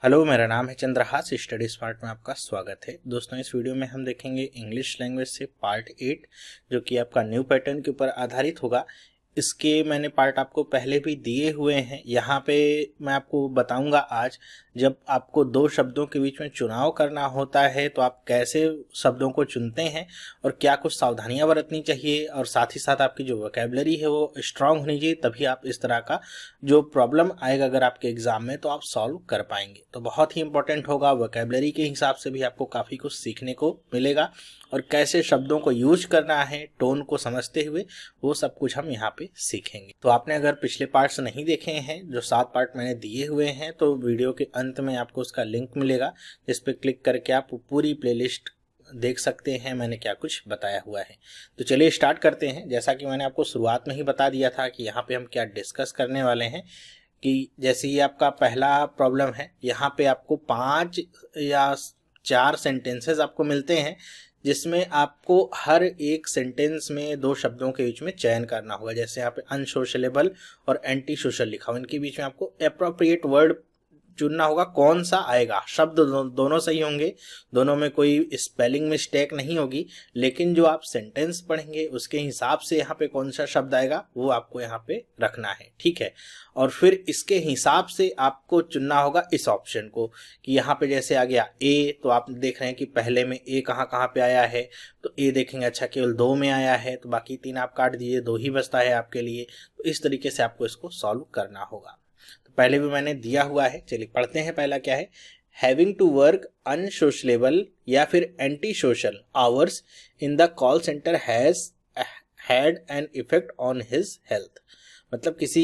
Hello, मेरा नाम है चंद्रहास। स्टडी स्मार्ट में आपका स्वागत है। दोस्तों, इस वीडियो में हम देखेंगे इंग्लिश लैंग्वेज से पार्ट 8 जो कि आपका न्यू पैटर्न के ऊपर आधारित होगा। इसके मैंने पार्ट आपको पहले भी दिए हुए हैं। यहाँ पे मैं आपको बताऊंगा आज, जब आपको दो शब्दों के बीच में चुनाव करना होता है तो आप कैसे शब्दों को चुनते हैं और क्या कुछ सावधानियां बरतनी चाहिए, और साथ ही साथ आपकी जो वोकैबुलरी है वो स्ट्रांग होनी चाहिए, तभी आप इस तरह का जो प्रॉब्लम आएगा अगर आपके एग्जाम में तो आप सॉल्व कर पाएंगे। तो बहुत ही इंपॉर्टेंट होगा। वोकैबुलरी के हिसाब से भी आपको काफ़ी कुछ सीखने को मिलेगा और कैसे शब्दों को यूज करना है टोन को समझते हुए, वो सब कुछ हम यहाँ पे सीखेंगे। तो आपने अगर पिछले पार्ट्स नहीं देखे हैं, जो 7 पार्ट मैंने दिए हुए हैं, तो वीडियो के अंत में आपको उसका लिंक मिलेगा, जिस पे क्लिक करके आप पूरी प्लेलिस्ट देख सकते हैं मैंने क्या कुछ बताया हुआ है। तो चलिए स्टार्ट करते हैं। जैसा कि मैंने आपको शुरुआत में ही बता दिया था कि यहाँ पे हम क्या डिस्कस करने वाले हैं, कि जैसे ये आपका पहला प्रॉब्लम है, यहाँ पे आपको 5 या 4 सेंटेंसेस आपको मिलते हैं, जिसमें आपको हर एक सेंटेंस में 2 शब्दों के बीच में चयन करना होगा। जैसे यहाँ पे अनसोशलेबल और एंटी सोशल लिखा हुआ, इनके बीच में आपको एप्रोप्रिएट वर्ड चुनना होगा। कौन सा आएगा, शब्द दोनों सही होंगे, दोनों में कोई स्पेलिंग मिस्टेक नहीं होगी, लेकिन जो आप सेंटेंस पढ़ेंगे उसके हिसाब से यहाँ पे कौन सा शब्द आएगा वो आपको यहाँ पे रखना है, ठीक है। और फिर इसके हिसाब से आपको चुनना होगा इस ऑप्शन को, कि यहाँ पे जैसे आ गया ए, तो आप देख रहे हैं कि पहले में ए कहाँ कहाँ पे आया है, तो ए देखेंगे अच्छा केवल 2 में आया है, तो बाकी 3 आप काट दीजिए, 2 ही बचता है आपके लिए। तो इस तरीके से आपको इसको सॉल्व करना होगा। पहले भी मैंने दिया हुआ है, चलिए पढ़ते हैं। पहला क्या है, हैविंग टू वर्क अनसोशलेबल या फिर anti social hours in the call centre has had an effect on his health. मतलब किसी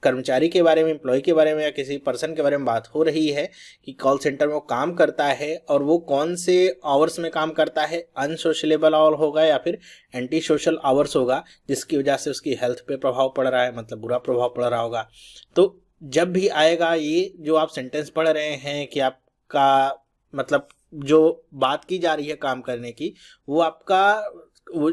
कर्मचारी के बारे में, एम्प्लॉय के बारे में या किसी पर्सन के बारे में बात हो रही है कि कॉल सेंटर में वो काम करता है, और वो कौन से आवर्स में काम करता है, अनसोशलेबल आवर होगा या फिर एंटी सोशल आवर्स होगा, जिसकी वजह से उसकी हेल्थ पे प्रभाव पड़ रहा है, मतलब बुरा प्रभाव पड़ रहा होगा। तो जब भी आएगा ये जो आप सेंटेंस पढ़ रहे हैं कि आपका मतलब जो बात की जा रही है काम करने की, वो आपका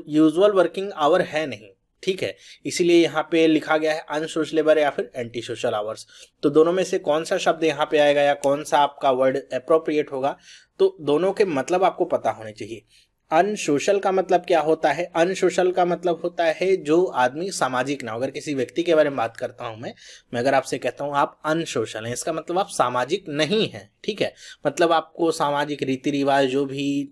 यूजुअल वर्किंग आवर है नहीं, ठीक है। इसीलिए यहाँ पे लिखा गया है अनसोशलेबल या फिर एंटी सोशल आवर्स। तो दोनों में से कौन सा शब्द यहाँ पे आएगा या कौन सा आपका वर्ड एप्रोप्रिएट होगा, तो दोनों के मतलब आपको पता होने चाहिए। अनसोशल का मतलब क्या होता है, अनसोशल का मतलब होता है जो आदमी सामाजिक ना हो। अगर किसी व्यक्ति के बारे में बात करता हूं मैं अगर आपसे कहता हूं आप अनसोशल हैं, इसका मतलब आप सामाजिक नहीं हैं, ठीक है। मतलब आपको सामाजिक रीति रिवाज, जो भी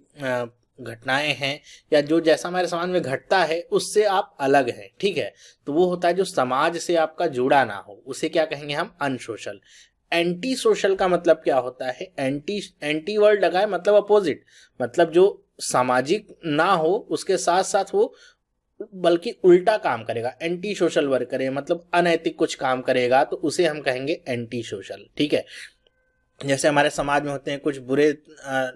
घटनाएं हैं या जो जैसा हमारे समाज में घटता है उससे आप अलग हैं, ठीक है। तो वो होता है जो समाज से आपका जुड़ा ना हो, उसे क्या कहेंगे हम, अनसोशल। एंटी सोशल का मतलब क्या होता है, एंटी वर्ड लगा है, मतलब अपोजिट, मतलब जो सामाजिक ना हो उसके साथ साथ वो बल्कि उल्टा काम करेगा, एंटी सोशल वर्क करे, मतलब अनैतिक कुछ काम करेगा, तो उसे हम कहेंगे एंटी सोशल, ठीक है। जैसे हमारे समाज में होते हैं कुछ बुरे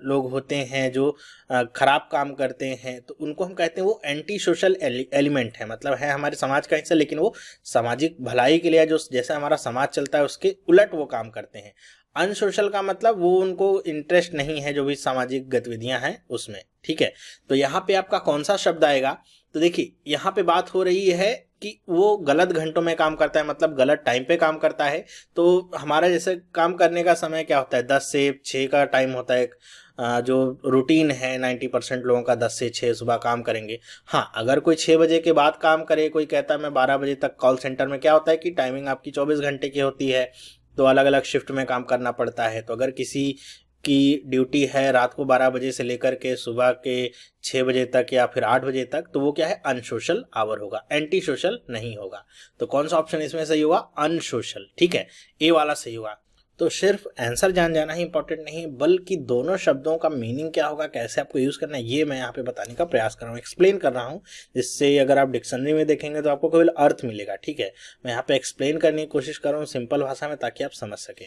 लोग होते हैं जो खराब काम करते हैं, तो उनको हम कहते हैं वो एंटी सोशल एलिमेंट है, मतलब है हमारे समाज का हिस्सा, लेकिन वो सामाजिक भलाई के लिए, जो जैसा हमारा समाज चलता है उसके उलट वो काम करते हैं। अनसोशल का मतलब वो उनको इंटरेस्ट नहीं है जो भी सामाजिक गतिविधियां हैं उसमें, ठीक है। तो यहाँ पे आपका कौन सा शब्द आएगा, तो देखिए यहाँ पे बात हो रही है कि वो गलत घंटों में काम करता है, मतलब गलत टाइम पे काम करता है। तो हमारा जैसे काम करने का समय क्या होता है, 10 से 6 का टाइम होता है। जो रूटीन है 90% लोगों का 10 से 6 सुबह काम करेंगे। हाँ, अगर कोई 6 बजे के बाद काम करे, कोई कहता है मैं 12 बजे तक, कॉल सेंटर में क्या होता है कि टाइमिंग आपकी 24 घंटे की होती है, तो अलग अलग शिफ्ट में काम करना पड़ता है। तो अगर किसी की ड्यूटी है रात को 12 बजे से लेकर के सुबह के 6 बजे तक या फिर 8 बजे तक, तो वो क्या है, अनसोशल आवर होगा, एंटी सोशल नहीं होगा। तो कौन सा ऑप्शन इसमें सही होगा, अनसोशल, ठीक है, ए वाला सही होगा। तो सिर्फ आंसर जान जाना ही इंपॉर्टेंट नहीं, बल्कि दोनों शब्दों का मीनिंग क्या होगा, कैसे आपको यूज करना है, ये मैं यहाँ पे बताने का प्रयास कर रहा हूँ, एक्सप्लेन कर रहा हूँ, जिससे अगर आप डिक्शनरी में देखेंगे तो आपको केवल अर्थ मिलेगा, ठीक है। मैं यहाँ पे एक्सप्लेन करने की कोशिश कर रहा हूँ सिंपल भाषा में, ताकि आप समझ सकें।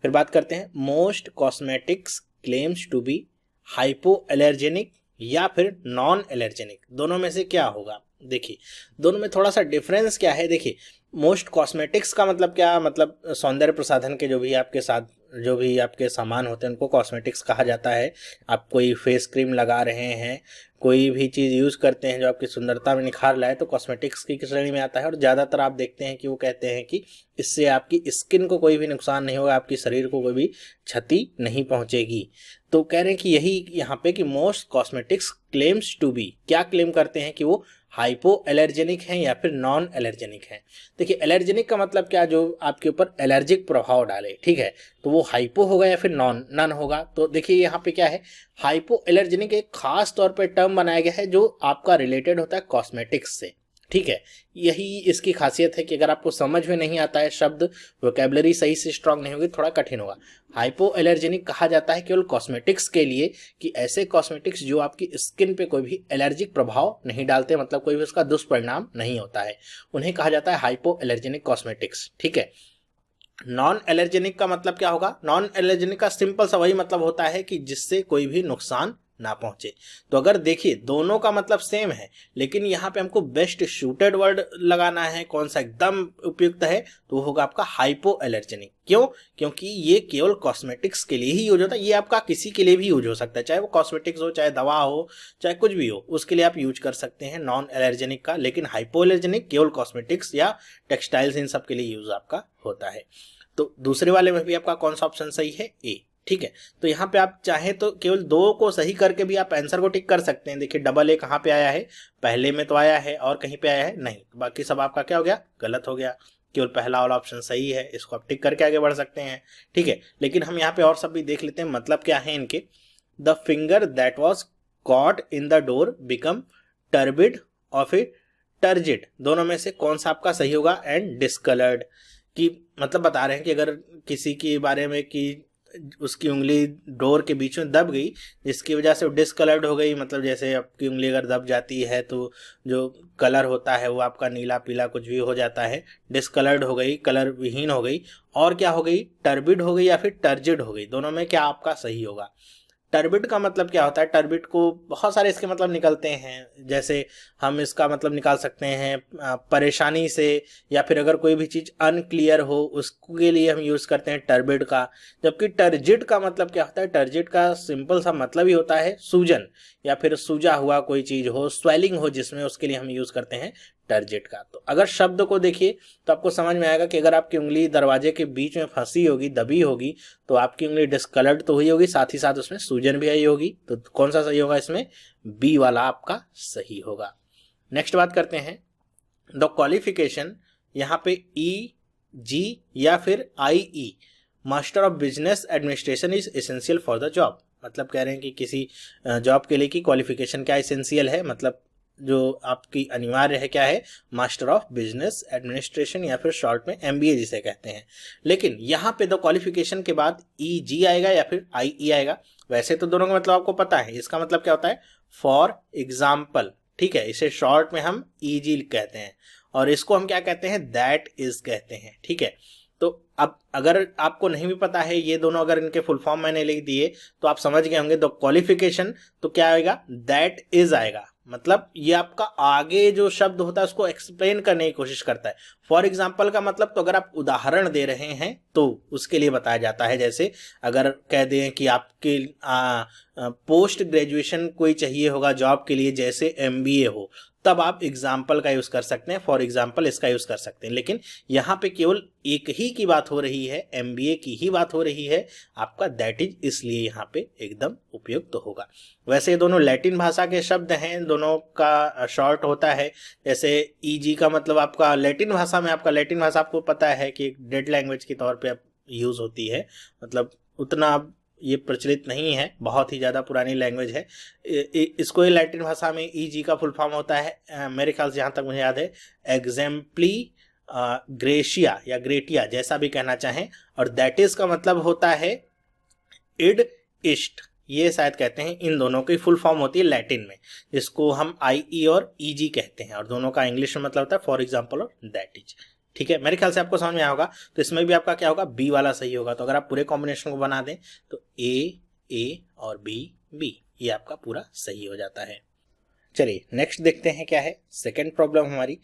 फिर बात करते हैं, most cosmetics claims to be hypoallergenic या फिर नॉन एलर्जेनिक, दोनों में से क्या होगा। देखिए दोनों में थोड़ा सा डिफरेंस क्या है। देखिए मोस्ट कॉस्मेटिक्स का मतलब क्या, मतलब सौंदर्य प्रसाधन के जो भी आपके साथ जो भी आपके सामान होते हैं उनको कॉस्मेटिक्स कहा जाता है। आप कोई फेस क्रीम लगा रहे हैं, कोई भी चीज़ यूज़ करते हैं जो आपकी सुंदरता में निखार लाए, तो कॉस्मेटिक्स की श्रेणी में आता है। और ज़्यादातर आप देखते हैं कि वो कहते हैं कि इससे आपकी स्किन को कोई भी नुकसान नहीं होगा, आपकी शरीर को कोई भी क्षति नहीं पहुंचेगी। तो कह रहे हैं कि यही यहाँ पे कि most cosmetics claims to be, क्या क्लेम करते हैं कि वो हाइपो एलर्जेनिक हैं या फिर नॉन एलर्जेनिक हैं। देखिए एलर्जेनिक का मतलब क्या, जो आपके ऊपर एलर्जिक प्रभाव डाले, ठीक है, तो वो हाइपो होगा या फिर नॉन होगा। तो देखिए यहाँ पे क्या है, हाइपो एलर्जेनिक एक खास तौर पे टर्म बनाया गया है जो आपका रिलेटेड होता है कॉस्मेटिक्स से, ठीक है। यही इसकी खासियत है कि अगर आपको समझ में नहीं आता है शब्द, वोकैबुलरी सही से स्ट्रांग नहीं होगी, थोड़ा कठिन होगा। हाइपो एलर्जेनिक कहा जाता है केवल कॉस्मेटिक्स के लिए कि ऐसे कॉस्मेटिक्स जो आपकी स्किन पे कोई भी एलर्जिक प्रभाव नहीं डालते, मतलब कोई भी उसका दुष्परिणाम नहीं होता है, उन्हें कहा जाता है हाइपो एलर्जेनिक कॉस्मेटिक्स, ठीक है। नॉन एलर्जेनिक का मतलब क्या होगा, नॉन एलर्जेनिक का सिंपल सा वही मतलब होता है कि जिससे कोई भी नुकसान ना पहुंचे। तो अगर देखिए दोनों का मतलब सेम है, लेकिन यहाँ पे हमको बेस्ट शूटेड वर्ड लगाना है, कौन सा एकदम उपयुक्त है, तो वो होगा आपका हाइपो एलर्जेनिक। क्यों? क्योंकि ये केवल कॉस्मेटिक्स के लिए ही यूज होता है, ये आपका किसी के लिए भी यूज हो सकता है, चाहे वो कॉस्मेटिक्स हो, चाहे दवा हो, चाहे कुछ भी हो, उसके लिए आप यूज कर सकते हैं नॉन एलर्जेनिक का। लेकिन हाइपो एलर्जेनिक केवल कॉस्मेटिक्स या टेक्सटाइल्स इन सब के लिए यूज आपका होता है। तो दूसरे वाले में भी आपका कौन सा ऑप्शन सही है, ए, ठीक है। तो यहाँ पे आप चाहें तो केवल दो को सही करके भी आप आंसर को टिक कर सकते हैं। देखिए डबल ए कहाँ पे आया है, पहले में तो आया है और कहीं पे आया है नहीं, बाकी सब आपका क्या हो गया, गलत हो गया। केवल पहला वाला ऑप्शन सही है, इसको आप टिक करके आगे बढ़ सकते हैं, ठीक है। लेकिन हम यहाँ पे और सब भी देख लेते हैं, मतलब क्या है इनके। The finger that was caught in the door become turbid और फिर टर्जिड, दोनों में से कौन सा आपका सही होगा। एंड डिस्कलर्ड की मतलब बता रहे हैं कि अगर किसी के बारे में कि उसकी उंगली डोर के बीच में दब गई, जिसकी वजह से वो डिसकलर्ड हो गई, मतलब जैसे आपकी उंगली अगर दब जाती है तो जो कलर होता है वो आपका नीला पीला कुछ भी हो जाता है, डिसकलर्ड हो गई, कलर विहीन हो गई। और क्या हो गई, टर्बिड हो गई या फिर टर्जिड हो गई, दोनों में क्या आपका सही होगा। टर्बिड का मतलब क्या होता है, टर्बिड को बहुत सारे इसके मतलब निकलते हैं, जैसे हम इसका मतलब निकाल सकते हैं परेशानी से, या फिर अगर कोई भी चीज़ अनक्लियर हो उसके लिए हम यूज़ करते हैं टर्बिड का। जबकि टर्जिड का मतलब क्या होता है, टर्जिड का सिंपल सा मतलब ही होता है सूजन, या फिर सूजा हुआ कोई चीज़ हो, स्वेलिंग हो जिसमें, उसके लिए हम यूज़ करते हैं टर्जिड का। तो अगर शब्द को देखिए तो आपको समझ में आएगा कि अगर आपकी उंगली दरवाजे के बीच में फंसी होगी, दबी होगी, तो आपकी उंगली डिस्कलर्ड तो हुई होगी, साथ ही साथ उसमें सूजन भी आई होगी। तो कौन सा सही होगा, इसमें बी वाला आपका सही होगा। नेक्स्ट बात करते हैं, द क्वालिफिकेशन, यहाँ पे ई जी या फिर i e, master of business administration is essential for the job. मतलब कह रहे हैं कि किसी जॉब के लिए की क्वालिफिकेशन क्या एसेंशियल है, मतलब जो आपकी अनिवार्य है क्या है, मास्टर ऑफ बिजनेस एडमिनिस्ट्रेशन या फिर शॉर्ट में एमबीए जिसे कहते हैं। लेकिन यहाँ पे द क्वालिफिकेशन के बाद ई जी आएगा या फिर आई ई आएगा। वैसे तो दोनों का मतलब आपको पता है, इसका मतलब क्या होता है, फॉर एग्जाम्पल, ठीक है। इसे शॉर्ट में हम ई जी कहते हैं और इसको हम क्या कहते हैं, दैट इज कहते हैं, ठीक है। तो अब अगर आपको नहीं भी पता है ये दोनों, अगर इनके फुल फॉर्म मैंने लिख दिए तो आप समझ गए होंगे। द क्वालिफिकेशन तो क्या आएगा, दैट इज आएगा, मतलब ये आपका आगे जो शब्द होता है उसको एक्सप्लेन करने की कोशिश करता है। फॉर एग्जाम्पल का मतलब तो अगर आप उदाहरण दे रहे हैं तो उसके लिए बताया जाता है। जैसे अगर कह दें कि आपके पोस्ट ग्रेजुएशन कोई चाहिए होगा जॉब के लिए, जैसे एमबीए हो, तब आप एग्जाम्पल का यूज कर सकते हैं, फॉर एग्जाम्पल इसका यूज कर सकते हैं। लेकिन यहाँ पे केवल एक ही की बात हो रही है, एमबीए की ही बात हो रही है, आपका दैट इज इसलिए यहाँ पे एकदम उपयुक्त तो होगा। वैसे ये दोनों लैटिन भाषा के शब्द हैं, दोनों का शॉर्ट होता है। जैसे ईजी का मतलब आपका लैटिन भाषा में, आपका लैटिन भाषा आपको पता है कि डेड लैंग्वेज के तौर पे यूज होती है, मतलब उतना ये प्रचलित नहीं है, बहुत ही ज़्यादा पुरानी लैंग्वेज है। इसको लैटिन भाषा में ईजी का फुल फॉर्म होता है मेरे ख्याल से, जहाँ तक मुझे याद है, एग्जेम्पली ग्रेशिया या ग्रेटिया, जैसा भी कहना चाहें। और दैट इज का मतलब होता है इड इस्ट, ये शायद कहते हैं। इन दोनों की फुल फॉर्म होती है लैटिन में, जिसको हम आई ई और ईजी कहते हैं, और दोनों का इंग्लिश में मतलब होता है फॉर एग्जाम्पल और दैट इज, ठीक है। मेरे ख्याल से आपको समझ में आया होगा। तो इसमें भी आपका क्या होगा, बी वाला सही होगा। तो अगर आप पूरे कॉम्बिनेशन को बना दें तो ए और बी, ये आपका पूरा सही हो जाता है। चलिए नेक्स्ट देखते हैं क्या है सेकंड प्रॉब्लम हमारी।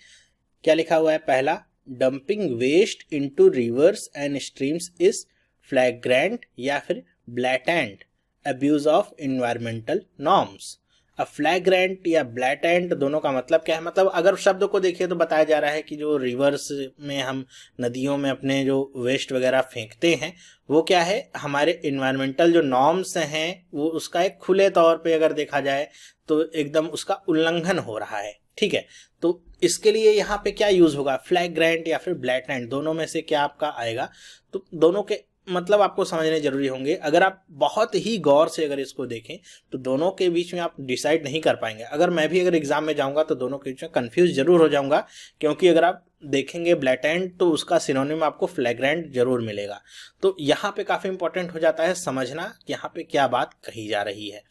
क्या लिखा हुआ है, पहला, dumping waste into rivers and streams is flagrant या फिर blatant abuse of environmental norms. अब फ्लैग्रेंट या ब्लैटेंट दोनों का मतलब क्या है? मतलब अगर शब्द को देखिए तो बताया जा रहा है कि जो रिवर्स में हम नदियों में अपने जो वेस्ट वगैरह फेंकते हैं वो क्या है, हमारे इन्वायरमेंटल जो नॉर्म्स हैं वो उसका एक खुले तौर पे अगर देखा जाए तो एकदम उसका उल्लंघन हो रहा है। ठीक है, तो इसके लिए यहाँ पे क्या यूज होगा? फ्लैग्रेंट या फिर ब्लैटेंट, दोनों में से क्या आपका आएगा? तो दोनों के मतलब आपको समझने जरूरी होंगे। अगर आप बहुत ही गौर से अगर इसको देखें तो दोनों के बीच में आप डिसाइड नहीं कर पाएंगे। अगर मैं भी अगर एग्जाम में जाऊंगा तो दोनों के बीच में कंफ्यूज जरूर हो जाऊंगा, क्योंकि अगर आप देखेंगे ब्लैटेंट तो उसका सिनोनिम आपको फ्लैग्रेंट जरूर मिलेगा। तो यहाँ पे काफी इंपॉर्टेंट हो जाता है समझना यहाँ पे क्या बात कही जा रही है।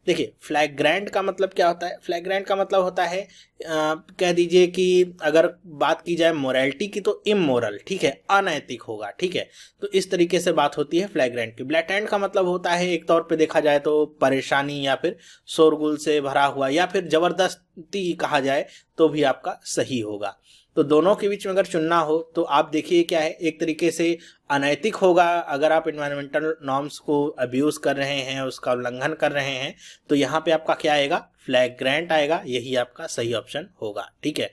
देखिए, फ्लैग्रेंट का मतलब क्या होता है? फ्लैग्रेंट का मतलब होता है कह दीजिए कि अगर बात की जाए मोरालिटी की तो इमोरल, ठीक है, अनैतिक होगा। ठीक है, तो इस तरीके से बात होती है फ्लैग्रेंट की। ब्लैटेंट का मतलब होता है एक तौर पे देखा जाए तो परेशानी या फिर शोरगुल से भरा हुआ या फिर जबरदस्ती कहा जाए तो भी आपका सही होगा। तो दोनों के बीच में अगर चुनना हो तो आप देखिए क्या है, एक तरीके से अनैतिक होगा अगर आप इन्वायरमेंटल नॉर्म्स को अब्यूज कर रहे हैं, उसका उल्लंघन कर रहे हैं, तो यहाँ पे आपका क्या आएगा? फ्लैग्रेंट आएगा, यही आपका सही ऑप्शन होगा। ठीक है,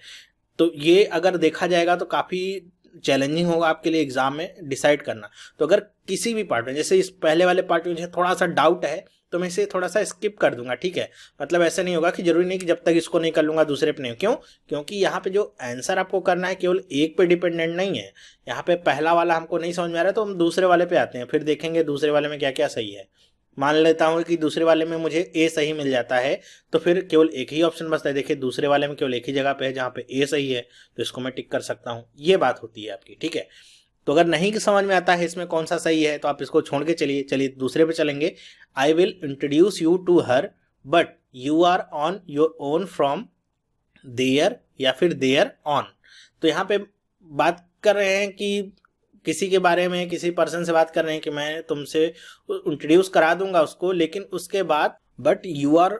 तो ये अगर देखा जाएगा तो काफी चैलेंजिंग होगा आपके लिए एग्जाम में डिसाइड करना। तो अगर किसी भी पार्ट में, जैसे इस पहले वाले पार्ट में मुझे थोड़ा सा डाउट है तो मैं इसे थोड़ा सा स्किप कर दूंगा। ठीक है, मतलब ऐसा नहीं होगा कि जरूरी नहीं कि जब तक इसको नहीं कर लूंगा दूसरे पे नहीं। क्यों? क्योंकि यहाँ पे जो आंसर आपको करना है केवल एक पे डिपेंडेंट नहीं है। यहाँ पे पहला वाला हमको नहीं समझ में आ रहा है तो हम दूसरे वाले पे आते हैं, फिर देखेंगे दूसरे वाले में क्या क्या सही है। मान लेता हूँ कि दूसरे वाले में मुझे ए सही मिल जाता है तो फिर केवल एक ही ऑप्शन बचता है। देखिए, दूसरे वाले में केवल एक ही जगह पे है जहाँ पे ए सही है, तो इसको मैं टिक कर सकता हूँ। ये बात होती है आपकी। ठीक है, तो अगर नहीं समझ में आता है इसमें कौन सा सही है तो आप इसको छोड़ के चलिए दूसरे पे चलेंगे। I will introduce you to her but you are on your own from there या फिर देयर ऑन। तो यहाँ पे बात कर रहे हैं कि किसी के बारे में, किसी पर्सन से बात कर रहे हैं कि मैं तुमसे इंट्रोड्यूस करा दूंगा उसको, लेकिन उसके बाद but you are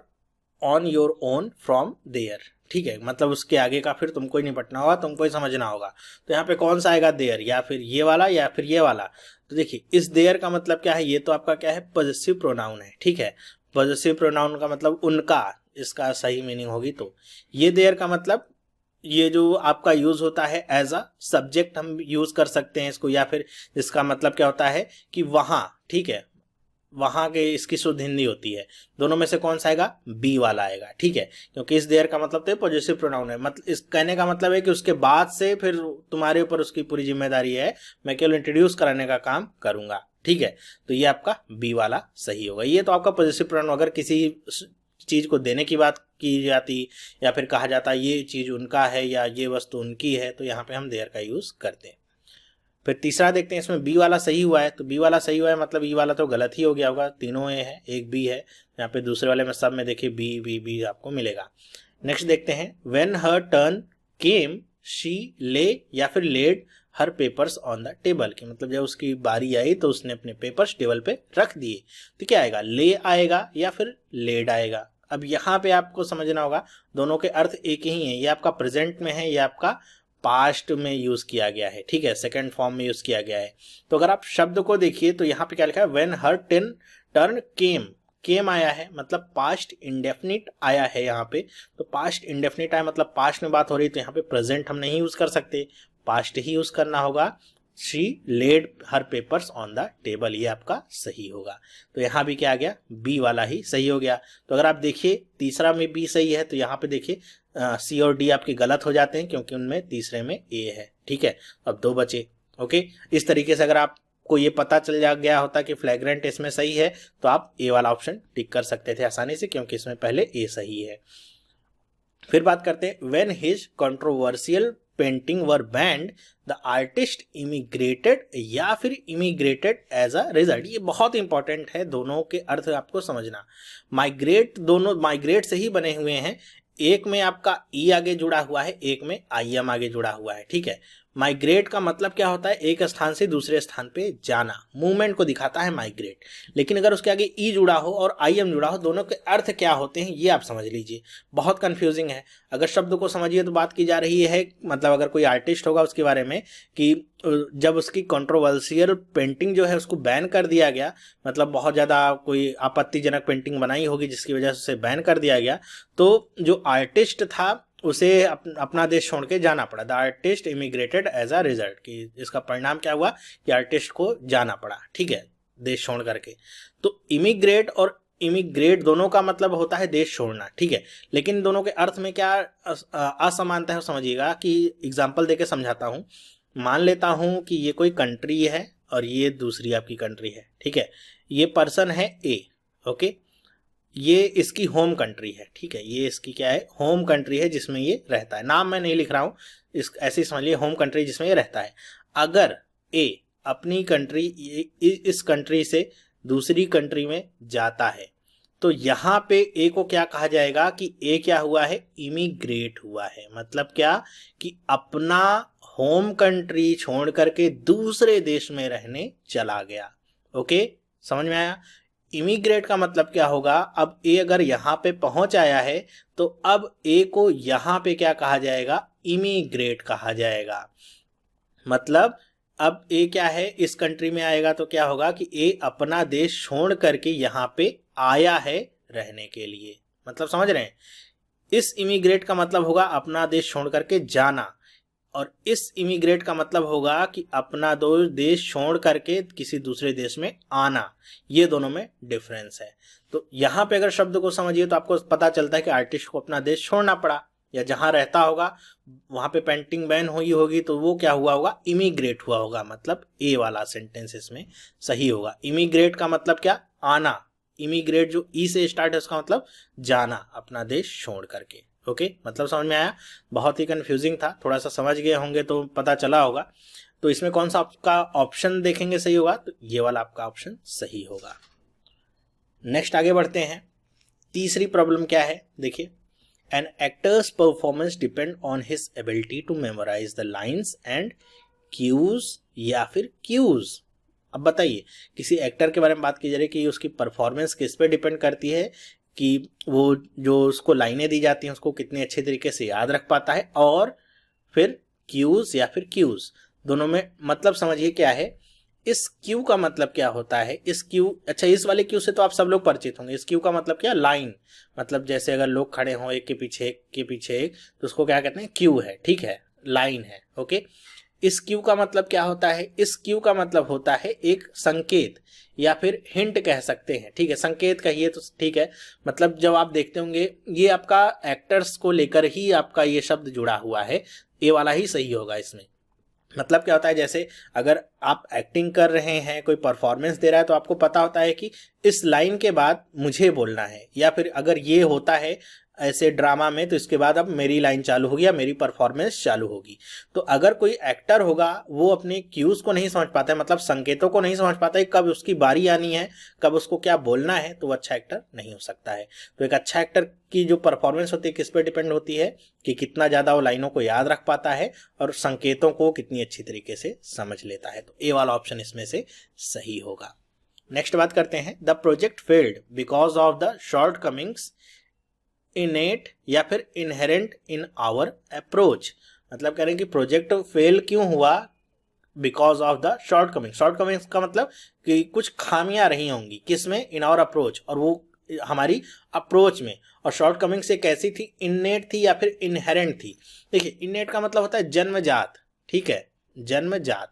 on your own from there. ठीक है, मतलब उसके आगे का फिर तुमको ही निपटना होगा, तुमको ही समझना होगा। तो यहाँ पे कौन सा आएगा? देयर, या फिर ये वाला या फिर ये वाला। तो देखिए, इस देयर का मतलब क्या है? ये तो आपका क्या है? पॉजेसिव प्रोनाउन है। ठीक है, पॉजेसिव प्रोनाउन का मतलब उनका, इसका सही मीनिंग होगी। तो ये देयर का मतलब ये जो आपका यूज होता है एज अ सब्जेक्ट हम यूज कर सकते हैं इसको, या फिर इसका मतलब क्या होता है कि वहां। ठीक है, वहां के इसकी शुद्ध हिंदी होती है। दोनों में से कौन सा आएगा? बी वाला आएगा। ठीक है, क्योंकि इस देयर का मतलब तो पॉजिटिव प्रोनाउन है। मतलब इस कहने का मतलब है कि उसके बाद से फिर तुम्हारे ऊपर उसकी पूरी जिम्मेदारी है, मैं केवल इंट्रोड्यूस कराने का काम करूंगा। ठीक है, तो ये आपका बी वाला सही होगा। ये तो आपका पॉजिटिव प्रोनाउन। अगर किसी चीज को देने की बात की जाती या फिर कहा जाता ये चीज उनका है या ये वस्तु उनकी है, तो यहाँ पे हम देयर का यूज करते हैं। फिर तीसरा देखते हैं, इसमें बी वाला सही हुआ है। तो बी वाला सही हुआ है मतलब ई वाला तो गलत ही हो गया होगा। तीनों ए है, एक बी है। यहाँ पे दूसरे वाले में सब में देखिए बी बी बी आपको मिलेगा। नेक्स्ट देखते हैं, when her turn came she lay या फिर laid her papers on the table, की मतलब जब उसकी बारी आई तो उसने अपने पेपर्स टेबल पे रख दिए। तो क्या आएगा? ले आएगा या फिर लेड आएगा। अब यहाँ पे आपको समझना होगा दोनों के अर्थ एक ही है। ये आपका प्रेजेंट में है, ये आपका पास्ट में यूज किया गया है। ठीक है, सेकंड फॉर्म में यूज किया गया है। तो अगर आप शब्द को देखिए तो यहाँ पे क्या लिखा है? व्हेन हर टर्न केम, केम आया है मतलब पास्ट इंडेफिनिट आया है यहाँ पे। तो पास्ट इंडेफिनिट आया मतलब पास्ट में बात हो रही है, तो यहाँ पे प्रेजेंट हम नहीं यूज कर सकते, पास्ट ही यूज करना होगा। She laid her papers on the table, ये आपका सही होगा। तो यहाँ भी क्या आ गया? बी वाला ही सही हो गया। तो अगर आप देखिए तीसरा में बी सही है, तो यहाँ पे देखिए सी और डी आपके गलत हो जाते हैं क्योंकि उनमें तीसरे में ए है। ठीक है, अब दो बचे। ओके, इस तरीके से अगर आपको ये पता चल गया होता कि फ्लैग्रेंट इसमें सही है तो आप ए वाला ऑप्शन टिक कर सकते थे आसानी से, क्योंकि इसमें पहले ए सही है। फिर बात करते हैं, when his controversial painting were band the artist immigrated या फिर इमिग्रेटेड एज अ रिजल्ट। ये बहुत इंपॉर्टेंट है, दोनों के अर्थ आपको समझना। माइग्रेट, दोनों माइग्रेट से ही बने हुए हैं। एक में आपका ई आगे जुड़ा हुआ है, एक में आई एम आगे जुड़ा हुआ है। ठीक है, माइग्रेट का मतलब क्या होता है, एक स्थान से दूसरे स्थान पे जाना, मूवमेंट को दिखाता है माइग्रेट। लेकिन अगर उसके आगे ई जुड़ा हो और आई एम जुड़ा हो, दोनों के अर्थ क्या होते हैं ये आप समझ लीजिए, बहुत कंफ्यूजिंग है। अगर शब्द को समझिए तो बात की जा रही है, मतलब अगर कोई आर्टिस्ट होगा उसके बारे में कि जब उसकी कंट्रोवर्शियल पेंटिंग जो है उसको बैन कर दिया गया, मतलब बहुत ज़्यादा कोई आपत्तिजनक पेंटिंग बनाई होगी जिसकी वजह से उसे बैन कर दिया गया, तो जो आर्टिस्ट था उसे अपना देश छोड़ के जाना पड़ा। The artist emigrated as a result, कि इसका परिणाम क्या हुआ कि आर्टिस्ट को जाना पड़ा, ठीक है, देश छोड़ करके। तो इमिग्रेट और इमिग्रेट दोनों का मतलब होता है देश छोड़ना, ठीक है, लेकिन दोनों के अर्थ में क्या असमानता है समझिएगा। कि एग्जाम्पल देके समझाता हूँ। मान लेता हूँ कि ये कोई कंट्री है और ये दूसरी आपकी कंट्री है, ठीक है। ये पर्सन है ए, ओके, ये इसकी होम कंट्री है, ठीक है, ये इसकी क्या है, होम कंट्री है जिसमें ये रहता है। नाम मैं नहीं लिख रहा हूं, इस ऐसे ही समझ लिए, होम कंट्री जिसमें ये रहता है। अगर ए अपनी कंट्री इस कंट्री से दूसरी कंट्री में जाता है तो यहां पे ए को क्या कहा जाएगा कि ए क्या हुआ है, इमिग्रेट हुआ है। मतलब क्या कि अपना होम कंट्री छोड़ करके दूसरे देश में रहने चला गया। ओके, समझ में आया। इमिग्रेट का मतलब क्या होगा, अब ए अगर यहाँ पे पहुंच आया है तो अब ए को यहाँ पे क्या कहा जाएगा, इमिग्रेट कहा जाएगा। मतलब अब ए क्या है, इस कंट्री में आएगा तो क्या होगा कि ए अपना देश छोड़ करके यहाँ पे आया है रहने के लिए। मतलब समझ रहे हैं, इस इमिग्रेट का मतलब होगा अपना देश छोड़ करके जाना, और इस इमिग्रेट का मतलब होगा कि अपना देश छोड़ करके किसी दूसरे देश में आना। ये दोनों में डिफरेंस है। तो यहाँ पे अगर शब्द को समझिए तो आपको पता चलता है कि आर्टिस्ट को अपना देश छोड़ना पड़ा, या जहां रहता होगा वहां पे पेंटिंग बैन हुई होगी तो वो क्या हुआ होगा, इमिग्रेट हुआ होगा। मतलब ए वाला सेंटेंस इसमें सही होगा। इमिग्रेट का मतलब क्या, आना। इमिग्रेट जो ई से स्टार्ट है उसका मतलब जाना, अपना देश छोड़ करके। ओके, मतलब समझ में आया। बहुत ही कंफ्यूजिंग था, थोड़ा सा समझ गए होंगे तो पता चला होगा। तो इसमें कौन सा आपका ऑप्शन देखेंगे सही होगा, तो ये वाला आपका ऑप्शन सही होगा। नेक्स्ट आगे बढ़ते हैं। तीसरी प्रॉब्लम क्या है, देखिए, an actor's performance depend on his ability to memorise the lines and cues या फिर क्यूज। अब बताइए, किसी एक्टर के बारे में बात की जा रही है कि उसकी परफॉर्मेंस किस पे डिपेंड करती है, कि वो जो उसको लाइनें दी जाती हैं उसको कितने अच्छे तरीके से याद रख पाता है, और फिर क्यूज या फिर क्यूज, दोनों में मतलब समझिए क्या है। इस क्यू का मतलब क्या होता है, इस क्यू, अच्छा इस वाले क्यू से तो आप सब लोग परिचित होंगे। इस क्यू का मतलब क्या, लाइन। मतलब जैसे अगर लोग खड़े हों एक के पीछे एक के पीछे एक, तो उसको क्या कहते हैं, क्यू है, ठीक है, लाइन है। ओके, इस क्यू का मतलब क्या होता है, इस क्यू का मतलब होता है एक संकेत या फिर हिंट कह सकते हैं, ठीक है, संकेत कहिए तो ठीक है। मतलब जब आप देखते होंगे, ये आपका एक्टर्स को लेकर ही आपका ये शब्द जुड़ा हुआ है, ये वाला ही सही होगा इसमें। मतलब क्या होता है, जैसे अगर आप एक्टिंग कर रहे हैं, कोई परफॉर्मेंस दे रहा है, तो आपको पता होता है कि इस लाइन के बाद मुझे बोलना है, या फिर अगर ये होता है ऐसे ड्रामा में तो इसके बाद अब मेरी लाइन चालू होगी या मेरी परफॉर्मेंस चालू होगी। तो अगर कोई एक्टर होगा वो अपने क्यूज को नहीं समझ पाता है, मतलब संकेतों को नहीं समझ पाता है कब उसकी बारी आनी है, कब उसको क्या बोलना है, तो वो अच्छा एक्टर नहीं हो सकता है। तो एक अच्छा एक्टर की जो परफॉर्मेंस होती है किस पे डिपेंड होती है, कि कितना ज्यादा वो लाइनों को याद रख पाता है और संकेतों को कितनी अच्छी तरीके से समझ लेता है। तो ए वाला ऑप्शन इसमें से सही होगा। नेक्स्ट बात करते हैं, the project failed because of the shortcomings innate या फिर इनहेरेंट इन आवर अप्रोच। मतलब कह रहे हैं कि प्रोजेक्ट फेल क्यों हुआ, because of the shortcoming. Shortcomings का मतलब कि कुछ खामियां रही होंगी, किसमें, इन आवर अप्रोच, और वो हमारी अप्रोच में। और शॉर्ट कमिंग्स एक कैसी थी, इननेट थी या फिर इनहेरेंट थी। देखिए, इननेट का मतलब होता है जन्मजात, ठीक है, जन्मजात,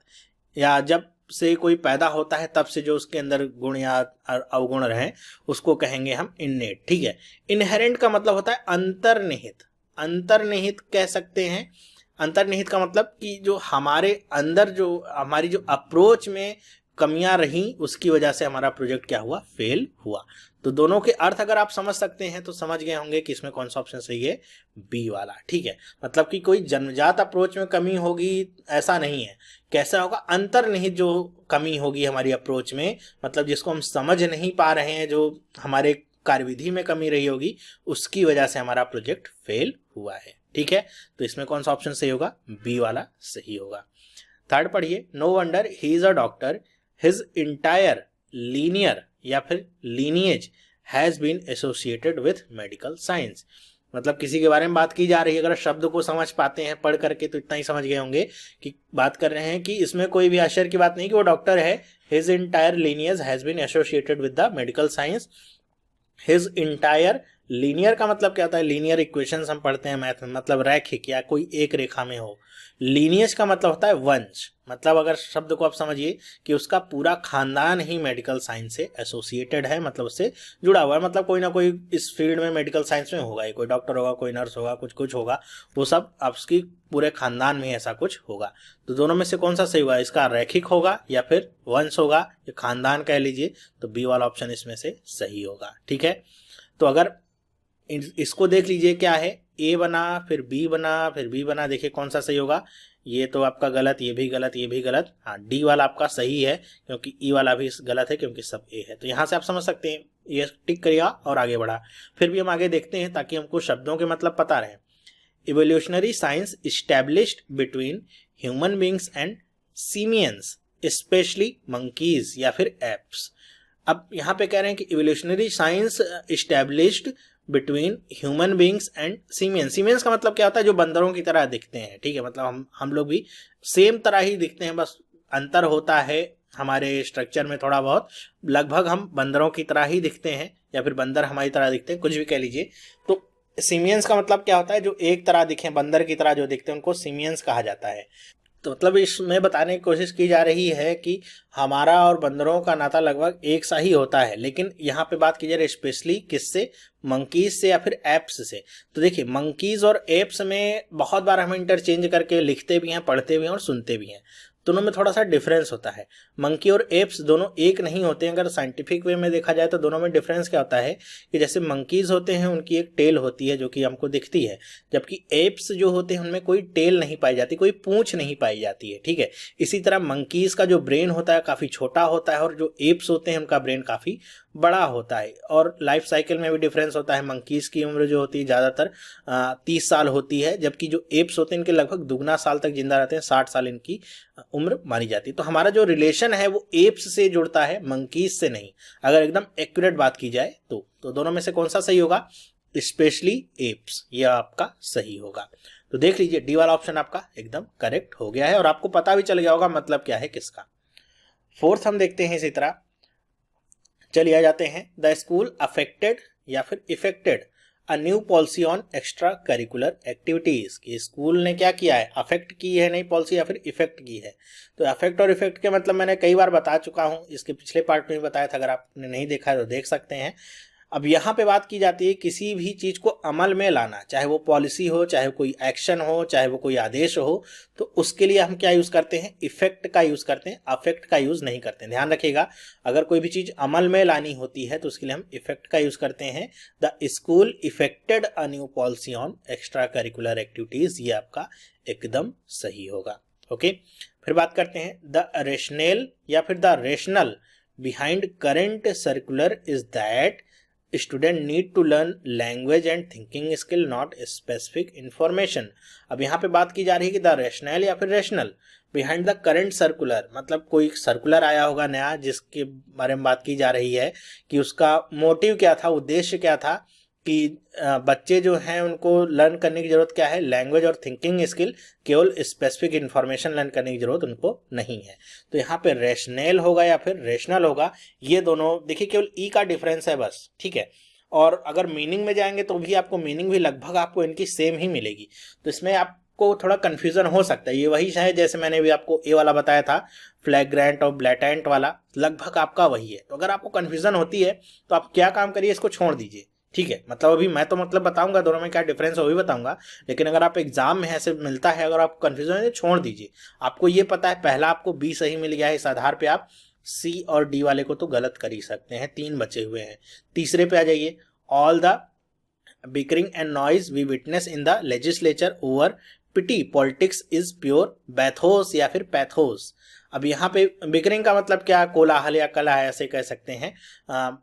या जब से कोई पैदा होता है तब से जो उसके अंदर गुण या अवगुण रहे उसको कहेंगे हम इननेट, ठीक है। इनहेरेंट का मतलब होता है अंतर्निहित, अंतर्निहित कह सकते हैं। अंतर्निहित का मतलब कि जो हमारे अंदर, जो हमारी जो अप्रोच में कमियां रही उसकी वजह से हमारा प्रोजेक्ट क्या हुआ, फेल हुआ। तो दोनों के अर्थ अगर आप समझ सकते हैं तो समझ गए होंगे कि इसमें कौन सा ऑप्शन सही है, बी वाला, ठीक है। मतलब कि कोई जन्मजात अप्रोच में कमी होगी ऐसा नहीं है, कैसा होगा, अंतर्निहित जो कमी होगी हमारी अप्रोच में, मतलब जिसको हम समझ नहीं पा रहे हैं, जो हमारे कार्यविधि में कमी रही होगी, उसकी वजह से हमारा प्रोजेक्ट फेल हुआ है, ठीक है। तो इसमें कौन सा ऑप्शन सही होगा, बी वाला सही होगा। थर्ड पढ़िए, no wonder he is a doctor, his entire linear या फिर lineage has been associated with medical science. मतलब किसी के बारे में बात की जा रही है, अगर शब्द को समझ पाते हैं पढ़ करके तो इतना ही समझ गए होंगे कि बात कर रहे हैं कि इसमें कोई भी आश्चर्य की बात नहीं कि वो डॉक्टर है। His entire lineage has been associated with the medical science. His entire, linear का मतलब क्या होता है, लीनियर इक्वेशंस हम पढ़ते हैं मैथ में, मतलब रैखिक या कोई एक रेखा में हो। लीनियज का मतलब होता है वंश, मतलब अगर शब्द को आप समझिए कि उसका पूरा खानदान ही मेडिकल साइंस से एसोसिएटेड है, मतलब उससे जुड़ा हुआ है, मतलब कोई ना कोई इस फील्ड में मेडिकल साइंस में होगा ही, कोई डॉक्टर होगा, कोई नर्स होगा, कुछ कुछ होगा, वो सब आपकी पूरे खानदान में ऐसा कुछ होगा। तो दोनों में से कौन सा सही होगा, इसका रैखिक होगा या फिर वंश होगा या खानदान कह लीजिए, तो बी वाला ऑप्शन इसमें से सही होगा। ठीक है, तो अगर इसको देख लीजिए क्या है, ए बना फिर बी बना फिर बी बना, देखिए कौन सा सही होगा। ये तो आपका गलत, ये भी गलत, ये भी गलत। हाँ, डी वाला आपका सही है क्योंकि ई वाला भी गलत है क्योंकि सब ए है। तो यहाँ से आप समझ सकते हैं, ये टिक करिएगा और आगे बढ़ा। फिर भी हम आगे देखते हैं ताकि हमको शब्दों के मतलब पता रहे। Evolutionary science established between human beings and simians specially monkeys या फिर एप्स। अब यहाँ पे कह रहे हैं कि evolutionary science established between human beings and simians. Simians का मतलब क्या होता है, जो बंदरों की तरह दिखते हैं। ठीक है, मतलब हम लोग भी सेम तरह ही दिखते हैं, बस अंतर होता है हमारे स्ट्रक्चर में थोड़ा बहुत, लगभग हम बंदरों की तरह ही दिखते हैं या फिर बंदर हमारी तरह दिखते हैं, कुछ भी कह लीजिए। तो सीमियंस का मतलब क्या होता है, जो एक तरह दिखे, बंदर की तरह जो दिखते हैं उनको सीमियंस कहा जाता है। तो मतलब इसमें बताने की कोशिश की जा रही है कि हमारा और बंदरों का नाता लगभग एक सा ही होता है, लेकिन यहाँ पे बात की जा रही है स्पेशली किससे, मंकीज से या फिर एप्स से। तो देखिए मंकीज और एप्स में बहुत बार हम इंटरचेंज करके लिखते भी हैं, पढ़ते भी हैं और सुनते भी हैं, दोनों में थोड़ा सा डिफरेंस होता है। मंकी और एप्स दोनों एक नहीं होते हैं। अगर साइंटिफिक वे में देखा जाए तो दोनों में डिफरेंस क्या होता है कि जैसे मंकीज होते हैं उनकी एक टेल होती है जो कि हमको दिखती है, जबकि एप्स जो होते हैं उनमें कोई टेल नहीं पाई जाती, कोई पूंछ नहीं पाई जाती है। ठीक है, इसी तरह मंकीज का जो ब्रेन होता है काफी छोटा होता है और जो एप्स होते हैं उनका ब्रेन काफी बड़ा होता है। और लाइफ साइकिल में भी डिफरेंस होता है। मंकीज की उम्र जो होती है ज्यादातर 30 साल होती है, जबकि जो एप्स होते हैं इनके लगभग दुगना साल तक जिंदा रहते हैं, 60 साल इनकी उम्र मानी जाती है। तो हमारा जो रिलेशन है वो एप्स से जुड़ता है, मंकीज से नहीं, अगर एकदम एक्यूरेट बात की जाए तो दोनों में से कौन सा सही होगा, स्पेशली एप्स, ये आपका सही होगा। तो देख लीजिए डी वाला ऑप्शन आपका एकदम करेक्ट हो गया है और आपको पता भी चल गया होगा मतलब क्या है किसका। फोर्थ हम देखते हैं इसी तरह, चलिए आ जाते हैं। द स्कूल अफेक्टेड या फिर affected a new policy on extra curricular activities. कि स्कूल ने क्या किया है, अफेक्ट की है नई पॉलिसी या फिर इफेक्ट की है। तो अफेक्ट और इफेक्ट के मतलब मैंने कई बार बता चुका हूं, इसके पिछले पार्ट में भी बताया था, अगर आपने नहीं देखा है तो देख सकते हैं। अब यहाँ पे बात की जाती है किसी भी चीज को अमल में लाना, चाहे वो पॉलिसी हो, चाहे कोई एक्शन हो, चाहे वो कोई आदेश हो, तो उसके लिए हम क्या यूज करते हैं, इफेक्ट का यूज करते हैं, अफेक्ट का यूज नहीं करते हैं। ध्यान रखिएगा, अगर कोई भी चीज अमल में लानी होती है तो उसके लिए हम इफेक्ट का यूज करते हैं। The school affected a new policy on extra curricular activities, ये आपका एकदम सही होगा। ओके, फिर बात करते हैं द रेशनल या फिर the rational behind current circular is that student need to learn language and thinking skill not specific information. अब यहाँ पे बात की जा रही है कि द रैशनल या फिर rational behind the current circular, मतलब कोई सर्कुलर आया होगा नया जिसके बारे में बात की जा रही है कि उसका मोटिव क्या था, उद्देश्य क्या था, कि बच्चे जो हैं उनको लर्न करने की जरूरत क्या है, लैंग्वेज और थिंकिंग स्किल, केवल स्पेसिफिक इंफॉर्मेशन लर्न करने की जरूरत उनको नहीं है। तो यहाँ पे रैशनल होगा या फिर रैशनल होगा, ये दोनों देखिए केवल ई का डिफरेंस है बस। ठीक है, और अगर मीनिंग में जाएंगे तो भी आपको मीनिंग भी लगभग आपको इनकी सेम ही मिलेगी। तो इसमें आपको थोड़ा कंफ्यूजन हो सकता है, ये वही है जैसे मैंने भी आपको ए वाला बताया था, फ्लैग्रेंट और ब्लैटेंट वाला, लगभग आपका वही है। तो अगर आपको कंफ्यूजन होती है तो आप क्या काम करिए, इसको छोड़ दीजिए। ठीक है, मतलब अभी मैं तो मतलब बताऊंगा दोनों में क्या डिफरेंस है वो भी बताऊंगा, लेकिन अगर आप एग्जाम में ऐसे मिलता है, अगर आपको कंफ्यूजन है तो छोड़ दीजिए। आपको ये पता है पहला आपको बी सही मिल गया है, इस आधार पे आप सी और डी वाले को तो गलत कर ही सकते हैं, 3 बचे हुए हैं। तीसरे पे आ जाइए, all the bickering and noise we witness in the legislature over petty politics is pure bathos या फिर पैथोस। अब यहाँ पे बिकरिंग का मतलब क्या, कोलाहल या कलह ऐसे कह सकते हैं।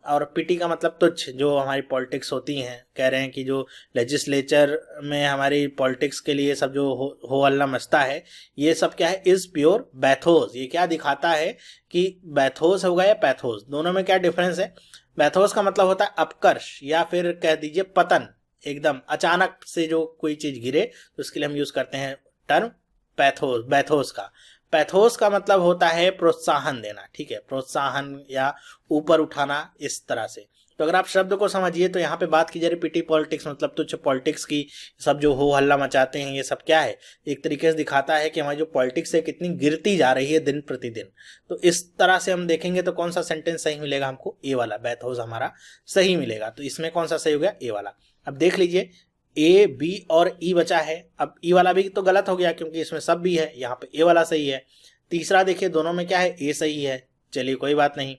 और पिटी का मतलब तुच्छ, जो हमारी पॉलिटिक्स होती हैं, कह रहे हैं कि जो लेजिस्लेचर में हमारी पॉलिटिक्स के लिए सब जो हो हल्ला मचता है, ये सब क्या है, इज प्योर बैथोस। ये क्या दिखाता है कि बैथोस होगा या पैथोस, दोनों में क्या डिफरेंस है। बैथोस का मतलब होता है अपकर्ष या फिर कह दीजिए पतन, एकदम अचानक से जो कोई चीज गिरे, तो उसके लिए हम यूज करते हैं टर्म पैथोस, बैथोस का। पैथोस का मतलब होता है प्रोत्साहन देना, ठीक है, प्रोत्साहन या ऊपर उठाना, इस तरह से। तो अगर आप शब्द को समझिए तो यहाँ पे बात की जा रही पिटी पॉलिटिक्स, मतलब तुच्छ पॉलिटिक्स की, सब जो हो हल्ला मचाते हैं, ये सब क्या है, एक तरीके से दिखाता है कि हमारी जो पॉलिटिक्स है कितनी गिरती जा रही है दिन प्रतिदिन। तो इस तरह से हम देखेंगे तो कौन सा सेंटेंस सही मिलेगा हमको, ए वाला, बैथोस हमारा सही मिलेगा। तो इसमें कौन सा सही हो गया, ए वाला। अब देख लीजिए ए, बी और ई बचा है। अब ई वाला भी तो गलत हो गया क्योंकि इसमें सब भी है, यहाँ पे ए वाला सही है। तीसरा देखिए दोनों में क्या है, ए सही है, चलिए कोई बात नहीं।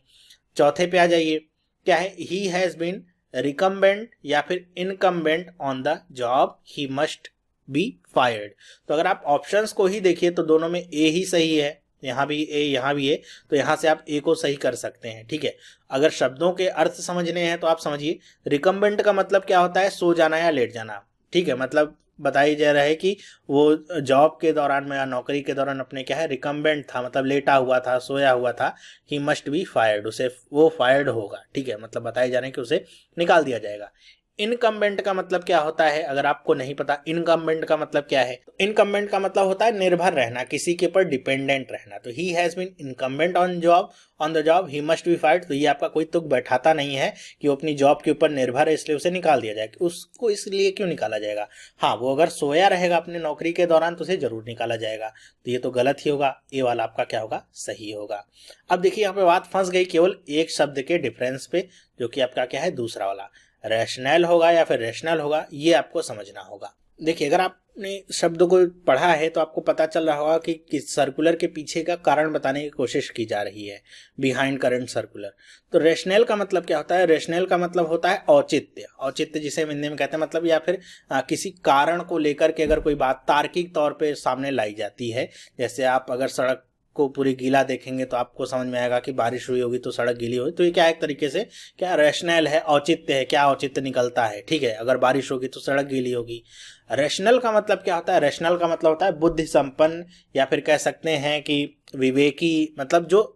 चौथे पे आ जाइए, क्या है, ही हैज बीन रिकम्बेंट या फिर incumbent on the job, he must be fired. तो अगर आप ऑप्शंस को ही देखिए तो दोनों में ए ही सही है, यहाँ भी ए यहाँ भी ए, तो यहाँ से आप ए को सही कर सकते हैं, ठीक है। अगर शब्दों के अर्थ समझने हैं तो आप समझिए, रिकम्बेंट का मतलब क्या होता है, सो जाना या लेट जाना, ठीक है। मतलब बताई जा रहा है कि वो जॉब के दौरान में या नौकरी के दौरान अपने क्या है, रिकम्बेंट था, मतलब लेटा हुआ था, सोया हुआ था। ही मस्ट बी फायर्ड, उसे वो फायर्ड होगा, ठीक है, मतलब बताए जा रहे हैं कि उसे निकाल दिया जाएगा। इनकम्बेंट का मतलब क्या होता है, अगर आपको नहीं पता इनकम्बेंट का मतलब क्या है, इनकम्बेंट का मतलब होता है निर्भर रहना, किसी के ऊपर डिपेंडेंट रहना। तो he has been incumbent on the job, he must be fired. तो ये आपका कोई तुक बैठाता नहीं है कि वो अपनी जॉब के ऊपर निर्भर है इसलिए उसे निकाल दिया जाए। उसको इसलिए क्यों निकाला जाएगा, हाँ, वो अगर सोया रहेगा अपनी नौकरी के दौरान तो उसे जरूर निकाला जाएगा। तो ये तो गलत ही होगा, ए वाला आपका क्या होगा, सही होगा। अब देखिए यहाँ पे बात फंस गई केवल एक शब्द के डिफरेंस पे, जो कि आपका क्या है, दूसरा वाला रैशनल होगा या फिर रैशनल होगा, ये आपको समझना होगा। देखिए अगर आपने शब्द को पढ़ा है तो आपको पता चल रहा होगा कि सर्कुलर के पीछे का कारण बताने की कोशिश की जा रही है, बिहाइंड करंट सर्कुलर। तो रैशनल का मतलब क्या होता है, रैशनल का मतलब होता है औचित्य, औचित्य जिसे हम हिंदी में कहते हैं, मतलब या फिर किसी कारण को लेकर के अगर कोई बात तार्किक तौर पे सामने लाई जाती है। जैसे आप अगर सड़क को पूरी गीला देखेंगे तो आपको समझ में आएगा कि बारिश हुई होगी तो सड़क गीली होगी, तो ये क्या एक तरीके से क्या रैशनल है, औचित्य है, क्या औचित्य निकलता है, ठीक है, अगर बारिश होगी तो सड़क गीली होगी। रैशनल का मतलब क्या होता है, रैशनल का मतलब होता है बुद्धि संपन्न या फिर कह सकते हैं कि विवेकी, मतलब जो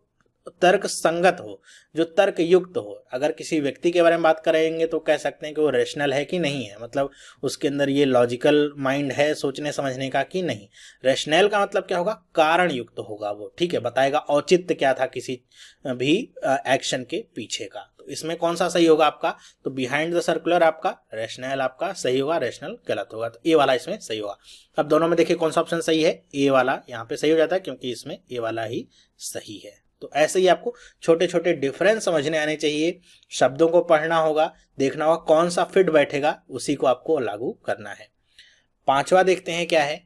तर्क संगत हो, जो तर्क युक्त हो। अगर किसी व्यक्ति के बारे में बात करेंगे तो कह सकते हैं कि वो रैशनल है कि नहीं है, मतलब उसके अंदर ये लॉजिकल माइंड है सोचने समझने का कि नहीं। रैशनल का मतलब क्या होगा, कारण युक्त होगा वो, ठीक है, बताएगा औचित्य क्या था किसी भी एक्शन के पीछे का। तो इसमें कौन सा सही होगा आपका, तो बिहाइंड द सर्कुलर आपका रैशनल आपका सही होगा, रैशनल गलत होगा। तो ए वाला इसमें सही होगा। अब दोनों में देखिए कौन सा ऑप्शन सही है, ए वाला यहाँ पे सही हो जाता है क्योंकि इसमें ए वाला ही सही है। तो ऐसे ही आपको छोटे छोटे डिफरेंस समझने आने चाहिए, शब्दों को पढ़ना होगा, देखना होगा कौन सा फिट बैठेगा, उसी को आपको लागू करना है। पांचवा देखते हैं क्या है,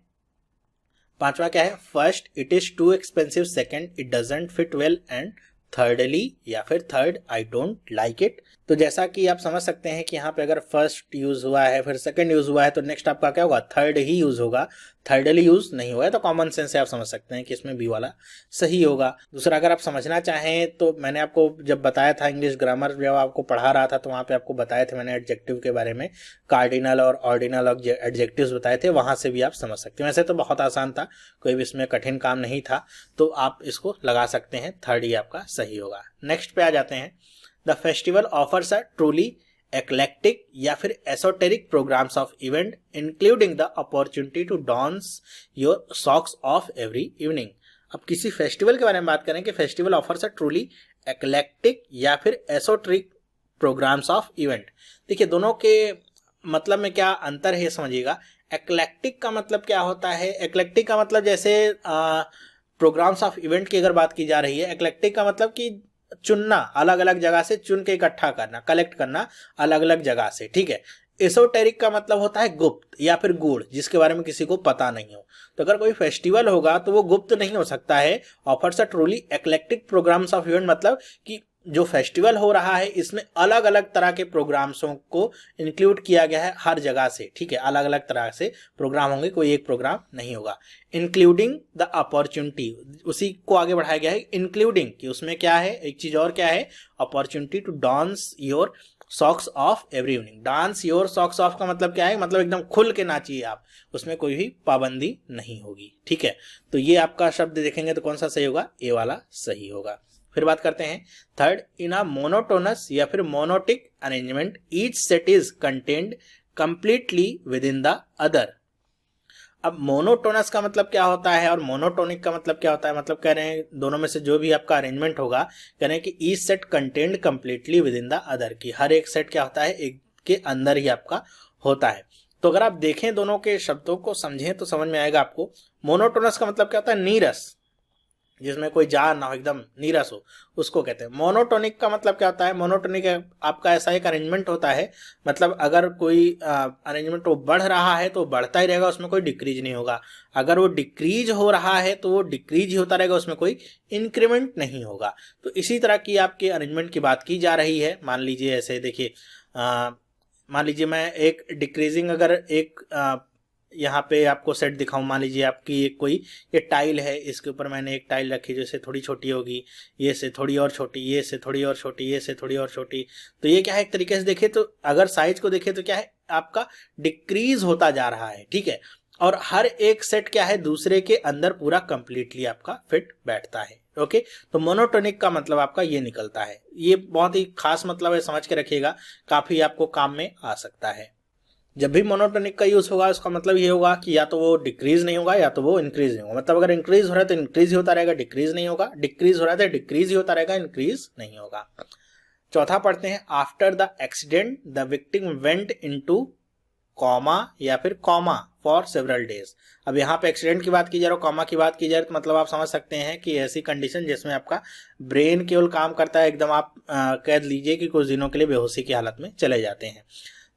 पांचवा क्या है, first it is too expensive, second it doesn't fit well, and thirdly या फिर third I don't like it. तो जैसा कि आप समझ सकते हैं कि यहाँ पे अगर फर्स्ट यूज हुआ है फिर सेकंड यूज हुआ है तो नेक्स्ट आपका क्या होगा, थर्ड ही यूज होगा, थर्डली यूज नहीं हुआ है। तो कॉमन सेंस से आप समझ सकते हैं कि इसमें बी वाला सही होगा। दूसरा अगर आप समझना चाहें तो मैंने आपको जब बताया था इंग्लिश ग्रामर, जब आपको पढ़ा रहा था तो वहाँ पे आपको बताए थे मैंने एडजेक्टिव के बारे में, कार्डिनल और ऑर्डिनल एडजेक्टिव्स बताए थे, वहां से भी आप समझ सकते हैं। वैसे तो बहुत आसान था, कोई भी इसमें कठिन काम नहीं था, तो आप इसको लगा सकते हैं, थर्ड ही आपका सही होगा। नेक्स्ट पे आ जाते हैं, the festival offers a truly eclectic या फिर esoteric programs of event including the opportunity to dance your socks off every evening। अब किसी फेस्टिवल के बारे में बात करें कि festival offers a truly eclectic या फिर esoteric programs of event। देखिए दोनों के मतलब में क्या अंतर है समझिएगा। eclectic का मतलब क्या होता है, eclectic का मतलब जैसे प्रोग्राम्स ऑफ इवेंट की अगर बात की जा रही है, eclectic का मतलब कि चुनना, अलग अलग जगह से चुन के इकट्ठा करना, कलेक्ट करना अलग अलग जगह से, ठीक है। एसोटेरिक का मतलब होता है गुप्त या फिर गूढ़, जिसके बारे में किसी को पता नहीं हो। तो अगर कोई फेस्टिवल होगा तो वो गुप्त नहीं हो सकता है। Offers a truly eclectic programs of event मतलब कि जो फेस्टिवल हो रहा है इसमें अलग अलग तरह के प्रोग्राम्सों को इंक्लूड किया गया है हर जगह से, ठीक है। अलग अलग तरह से प्रोग्राम होंगे, कोई एक प्रोग्राम नहीं होगा। इंक्लूडिंग द अपॉर्चुनिटी, उसी को आगे बढ़ाया गया है इंक्लूडिंग, कि उसमें क्या है, एक चीज और क्या है, opportunity to dance your socks off every evening. Dance your socks off का मतलब क्या है, मतलब एकदम खुल के नाचिए आप, उसमें कोई भी पाबंदी नहीं होगी, ठीक है। तो ये आपका शब्द देखेंगे तो कौन सा सही होगा, ए वाला सही होगा। फिर बात करते हैं थर्ड, इन अ मोनोटोनस या फिर monotonic arrangement each set is contained completely within the other. अब मोनोटोनस का मतलब क्या होता है और मोनोटोनिक का मतलब क्या होता है, मतलब कह रहे हैं दोनों में से जो भी आपका अरेंजमेंट होगा, कह रहे हैं कि each set contained completely within the other, की हर एक सेट क्या होता है, एक के अंदर ही आपका होता है। तो अगर आप देखें दोनों के शब्दों को समझें तो समझ में आएगा आपको। मोनोटोनस का मतलब क्या होता है, नीरस, जिसमें कोई जान ना हो, एकदम नीरस हो, उसको कहते हैं। मोनोटोनिक का मतलब क्या होता है, मोनोटोनिक आपका ऐसा एक अरेंजमेंट होता है, मतलब अगर कोई अरेंजमेंट वो बढ़ रहा है तो बढ़ता ही रहेगा, उसमें कोई डिक्रीज नहीं होगा। अगर वो डिक्रीज हो रहा है तो वो डिक्रीज ही होता रहेगा, उसमें कोई इंक्रीमेंट नहीं होगा। तो इसी तरह की आपके अरेंजमेंट की बात की जा रही है। मान लीजिए ऐसे देखिए, मान लीजिए मैं एक डिक्रीजिंग, अगर एक यहाँ पे आपको सेट दिखाऊं, मान लीजिए आपकी एक कोई ये टाइल है, इसके ऊपर मैंने एक टाइल रखी जैसे थोड़ी छोटी होगी, ये से थोड़ी और छोटी, ये से थोड़ी और छोटी, ये से थोड़ी और छोटी। तो ये क्या है, एक तरीके से देखे तो अगर साइज को देखे तो क्या है, आपका डिक्रीज होता जा रहा है, ठीक है। और हर एक सेट क्या है, दूसरे के अंदर पूरा कंप्लीटली आपका फिट बैठता है, ओके। तो मोनोटोनिक का मतलब आपका ये निकलता है। ये बहुत ही खास मतलब है, समझ के रखिएगा, काफी आपको काम में आ सकता है। जब भी मोनोटोनिक का यूज होगा उसका मतलब ये होगा कि या तो वो डिक्रीज नहीं होगा या तो वो इंक्रीज नहीं होगा। मतलब अगर इंक्रीज हो रहा है तो इंक्रीज ही होता रहेगा, डिक्रीज नहीं होगा, डिक्रीज हो रहा है तो डिक्रीज ही होता रहेगा, इंक्रीज नहीं होगा। चौथा पढ़ते हैं, after the accident the victim went into comma या फिर कॉमा फॉर सेवरल डेज। अब यहाँ पे एक्सीडेंट की बात की जा रही है, कॉमा की बात की जा रही है, तो मतलब आप समझ सकते हैं कि ऐसी कंडीशन जिसमें आपका ब्रेन केवल काम करता है, एकदम आप कह लीजिए कि कुछ दिनों के लिए बेहोशी की हालत में चले जाते हैं।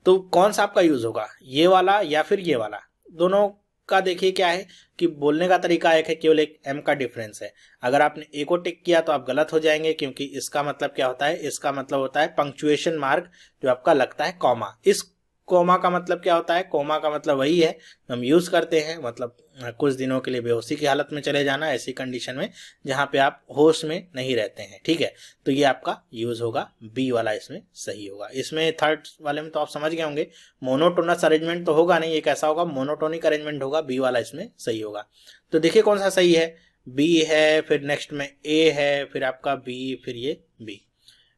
तो कौन सा आपका यूज होगा, ये वाला या फिर ये वाला। दोनों का देखिए क्या है कि बोलने का तरीका एक है, केवल एक एम का डिफरेंस है। अगर आपने ए को टिक किया तो आप गलत हो जाएंगे, क्योंकि इसका मतलब क्या होता है, इसका मतलब होता है पंक्चुएशन मार्क जो आपका लगता है कॉमा। इस कोमा का मतलब क्या होता है, कोमा का मतलब वही है हम यूज करते हैं, मतलब कुछ दिनों के लिए बेहोशी की हालत में चले जाना, ऐसी कंडीशन में जहां पे आप होश में नहीं रहते हैं, ठीक है। तो ये आपका यूज होगा, बी वाला इसमें सही होगा। इसमें थर्ड वाले में तो आप समझ गए होंगे, मोनोटोनस अरेंजमेंट तो होगा नहीं, ये कैसा होगा, मोनोटोनिक अरेंजमेंट होगा, बी वाला इसमें सही होगा। तो देखिए कौन सा सही है, बी है, फिर नेक्स्ट में ए है, फिर आपका बी, फिर ये B,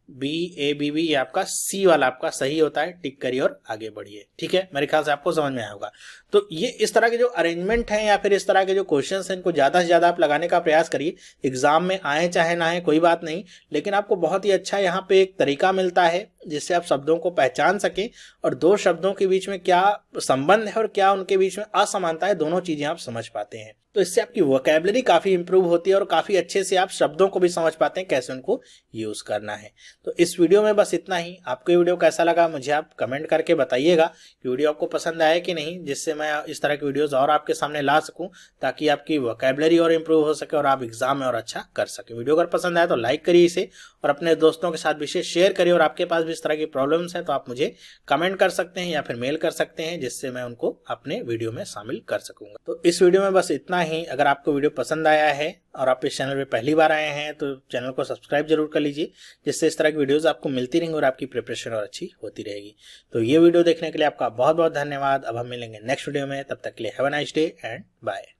B A B B, ये आपका सी वाला आपका सही होता है। टिक करिए और आगे बढ़िए, ठीक है। मेरे ख्याल से आपको समझ में आया होगा। तो ये इस तरह के जो अरेंजमेंट हैं या फिर इस तरह के जो क्वेश्चंस हैं, इनको ज्यादा से ज्यादा आप लगाने का प्रयास करिए। एग्जाम में आए चाहे ना आए कोई बात नहीं, लेकिन आपको बहुत ही अच्छा यहाँ पे एक तरीका मिलता है जिससे आप शब्दों को पहचान सकें और दो शब्दों के बीच में क्या संबंध है और क्या उनके बीच में असमानता है, दोनों चीजें आप समझ पाते हैं। तो इससे आपकी वोकैबुलरी काफी इंप्रूव होती है और काफी अच्छे से आप शब्दों को भी समझ पाते हैं, कैसे उनको यूज करना है। तो इस वीडियो में बस इतना ही। आपको ये वीडियो कैसा लगा मुझे आप कमेंट करके बताइएगा कि वीडियो आपको पसंद आया कि नहीं, जिससे मैं इस तरह की वीडियोस और आपके सामने ला सकूं, ताकि आपकी वोकैबुलरी और इंप्रूव हो सके और आप एग्जाम में और अच्छा कर सके। वीडियो अगर पसंद आया तो लाइक करिए इसे और अपने दोस्तों के साथ भी शेयर करिए। और आपके पास भी इस तरह की प्रॉब्लम्स हैं तो आप मुझे कमेंट कर सकते हैं या फिर मेल कर सकते हैं, जिससे मैं उनको अपने वीडियो में शामिल कर सकूंगा। तो इस वीडियो में बस इतना ही। अगर आपको वीडियो पसंद आया है और आप इस चैनल पे पहली बार आए हैं तो चैनल को सब्सक्राइब जरूर कर लीजिए, जिससे इस तरह की वीडियोस आपको मिलती रहेंगी और आपकी प्रिपरेशन और अच्छी होती रहेगी। तो ये वीडियो देखने के लिए आपका बहुत बहुत धन्यवाद। अब हम मिलेंगे नेक्स्ट वीडियो में, तब तक के लिए have a nice day and bye.